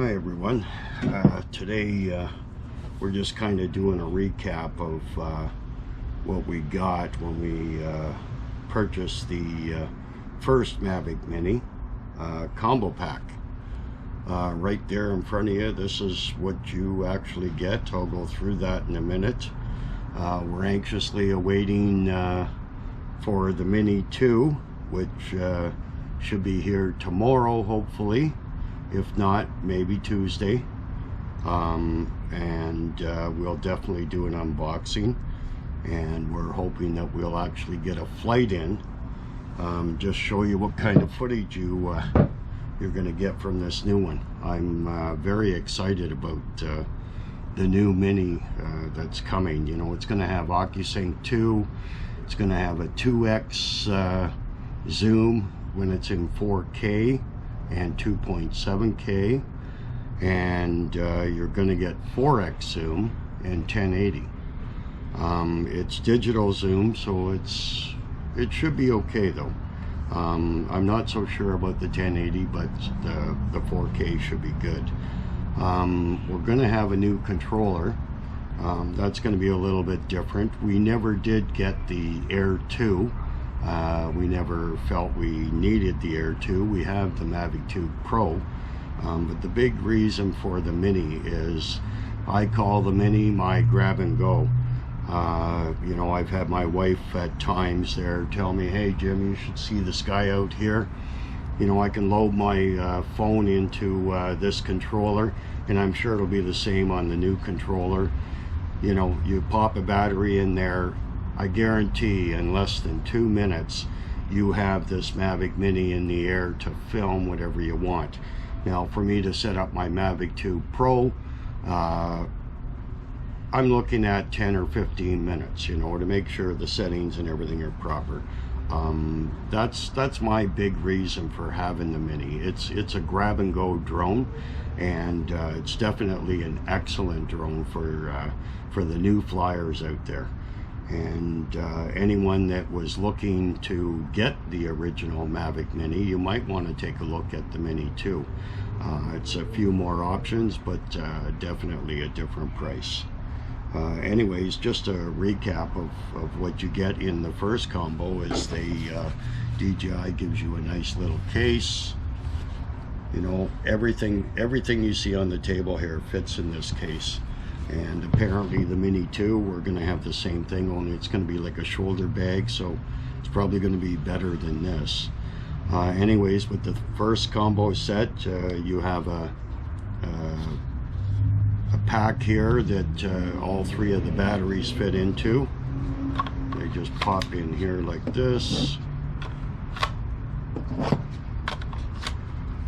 Hi everyone. Today we're just kind of doing a recap of what we got when we purchased the first Mavic Mini combo pack. Right there in front of you, this is what you actually get. I'll go through that in a minute. We're anxiously awaiting for the Mini 2, which should be here tomorrow, hopefully. If not, maybe Tuesday. We'll definitely do an unboxing, and we're hoping that we'll actually get a flight in, just show you what kind of footage you're going to get from this new one. I'm very excited about the new Mini that's coming. You know, it's going to have OcuSync 2. It's going to have a 2x zoom when it's in 4K and 2.7K, and you're going to get 4x zoom and 1080. It's digital zoom, so it should be okay though. I'm not so sure about the 1080, but the 4K should be good. We're going to have a new controller. That's going to be a little bit different. We never did get the Air 2. We never felt we needed the Air 2. We have the Mavic 2 Pro, but the big reason for the Mini is I call the Mini my grab and go. You know, I've had my wife at times there tell me, hey Jim, you should see the sky out here. You know, I can load my phone into this controller, and I'm sure it'll be the same on the new controller. You know, you pop a battery in there, I guarantee in less than 2 minutes you have this Mavic Mini in the air to film whatever you want. Now, for me to set up my Mavic 2 Pro, I'm looking at 10 or 15 minutes, you know, to make sure the settings and everything are proper. That's my big reason for having the Mini. It's a grab and go drone, and it's definitely an excellent drone for the new flyers out there. And anyone that was looking to get the original Mavic Mini, you might want to take a look at the Mini 2. It's a few more options, but definitely a different price. Anyways, just a recap of what you get in the first combo is DJI gives you a nice little case. You know, everything you see on the table here fits in this case. And apparently the Mini 2, we're going to have the same thing, only it's going to be like a shoulder bag, so it's probably going to be better than this. Anyways, with the first combo set, you have a pack here that all 3 of the batteries fit into. They just pop in here like this.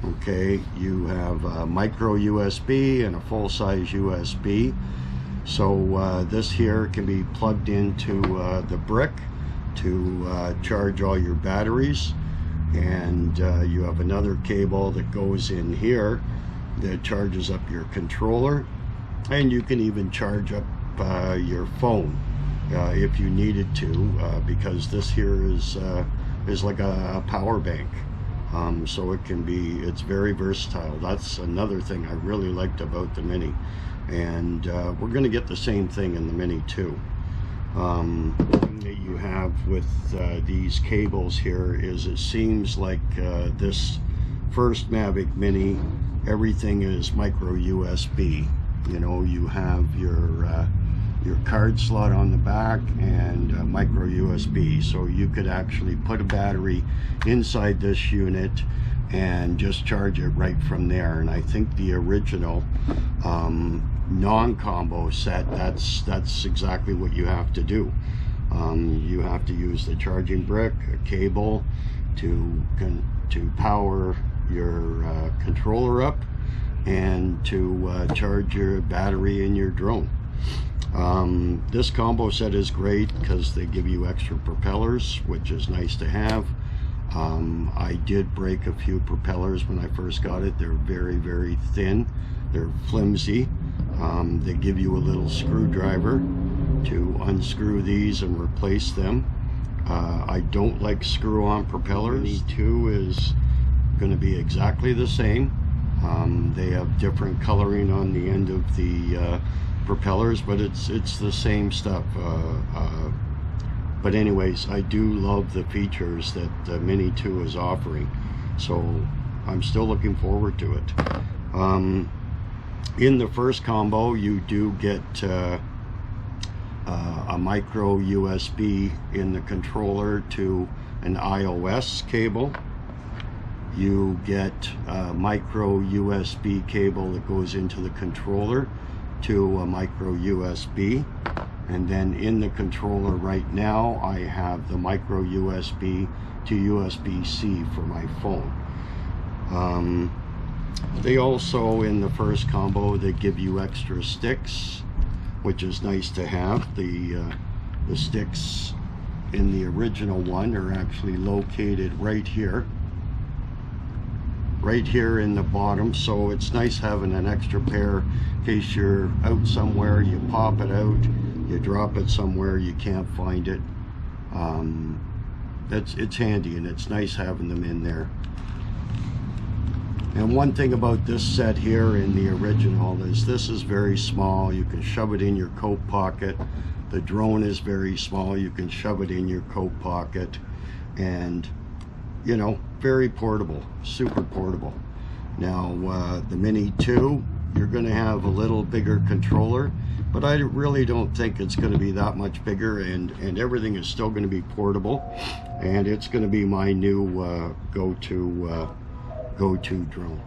Okay, you have a micro USB and a full-size USB. So this here can be plugged into the brick to charge all your batteries, and you have another cable that goes in here that charges up your controller, and you can even charge up your phone if you needed to, because this here is like a power bank. So it's very versatile. That's another thing I really liked about the Mini, and we're going to get the same thing in the Mini 2. The thing that you have with these cables here is it seems like this first Mavic Mini, everything is micro USB. You know, you have your card slot on the back and micro USB, so you could actually put a battery inside this unit and just charge it right from there. And I think the original non-combo set, that's exactly what you have to do. You have to use the charging brick, a cable to power your controller up, and to charge your battery in your drone. This combo set is great because they give you extra propellers, which is nice to have. I did break a few propellers when I first got it. They're very, very thin. They're flimsy. They give you a little screwdriver to unscrew these and replace them. I don't like screw-on propellers. Mini 2 is going to be exactly the same. They have different coloring on the end of the propellers, but it's the same stuff. But anyways, I do love the features that the Mini 2 is offering, so I'm still looking forward to it. In the first combo, you do get a micro USB in the controller to an iOS cable. You get a micro USB cable that goes into the controller to a micro USB. And then in the controller right now, I have the micro USB to USB-C for my phone. They also, in the first combo, they give you extra sticks, which is nice to have. The sticks in the original one are actually located right here in the bottom, so it's nice having an extra pair in case you're out somewhere, you pop it out, you drop it somewhere, you can't find it. It's handy, and it's nice having them in there. And one thing about this set here in the original is this is very small. You can shove it in your coat pocket. The drone is very small. You can shove it in your coat pocket, and you know, very portable, super portable. Now the Mini 2, you're going to have a little bigger controller, but I really don't think it's going to be that much bigger, and everything is still going to be portable, and it's going to be my new go-to drone.